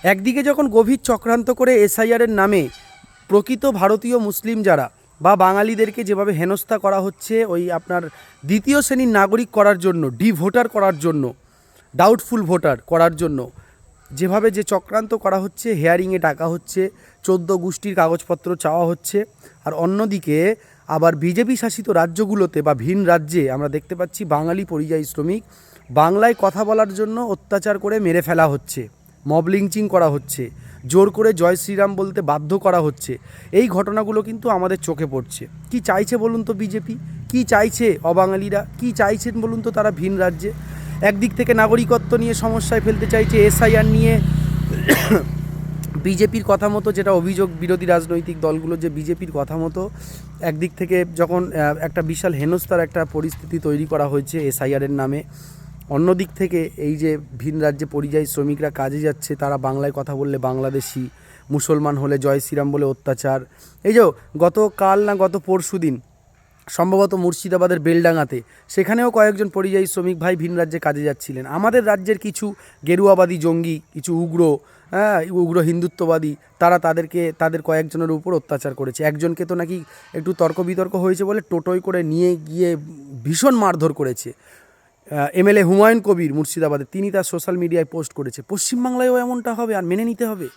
একদিকে যখন গভীর চক্রান্ত করে এসআইআরের নামে প্রকৃত ভারতীয় মুসলিম যারা বা বাঙালিদেরকে যেভাবে হেনস্থা করা হচ্ছে, ওই আপনার দ্বিতীয় শ্রেণীর নাগরিক করার জন্য, ডি ভোটার করার জন্য, ডাউটফুল ভোটার করার জন্য যেভাবে যে চক্রান্ত করা হচ্ছে, হেয়ারিংয়ে ডাকা হচ্ছে, 14 গোষ্ঠীর কাগজপত্র চাওয়া হচ্ছে, আর অন্যদিকে আবার বিজেপি শাসিত রাজ্যগুলোতে বা ভিন রাজ্যে আমরা দেখতে পাচ্ছি বাঙালি পরিযায়ী শ্রমিক বাংলায় কথা বলার জন্য অত্যাচার করে মেরে ফেলা হচ্ছে, মব লিঞ্চিং করা হচ্ছে, জোর করে জয় শ্রীরাম বলতে বাধ্য করা হচ্ছে। এই ঘটনাগুলো কিন্তু আমাদের চোখে পড়ছে। কি চাইছে বলুন তো বিজেপি? কি চাইছে অবাঙালিরা? কি চাইছেন বলুন তো তারা ভিন রাজ্যে? একদিক থেকে নাগরিকত্ব নিয়ে সমস্যায় ফেলতে চাইছে, এসআইআর নিয়ে বিজেপির কথা মতো, যেটা অভিযোগ বিরোধী রাজনৈতিক দলগুলো, যে বিজেপির কথা মতো একদিক থেকে যখন একটা বিশাল হেনস্থার একটা পরিস্থিতি তৈরি করা হয়েছে এসআইআরের নামে, অন্যদিক থেকে এই যে ভিন রাজ্যে পরিযায়ী শ্রমিকরা কাজে যাচ্ছে, তারা বাংলায় কথা বললে বাংলাদেশি, মুসলমান হলে জয় শ্রীরাম বলে অত্যাচার। এই যে গতকাল না গত পরশু দিন সম্ভবত মুর্শিদাবাদের বেলডাঙাতে, সেখানেও কয়েকজন পরিযায়ী শ্রমিক ভাই ভিন রাজ্যে কাজে যাচ্ছিলেন। আমাদের রাজ্যের কিছু গেরুয়াবাদী জঙ্গি, কিছু উগ্র হিন্দুত্ববাদী, তারা তাদের কয়েকজনের উপর অত্যাচার করেছে। একজনকে তো নাকি একটু তর্ক বিতর্ক হয়েছে বলে টোটোয় করে নিয়ে গিয়ে ভীষণ মারধর করেছে। এমএলএ হুমায়ুন কবির মুর্শিদাবাদে, তিনি তার সোশ্যাল মিডিয়ায় পোস্ট করেছে। পশ্চিমবাংলায়ও এমনটা হবে আর মেনে নিতে হবে?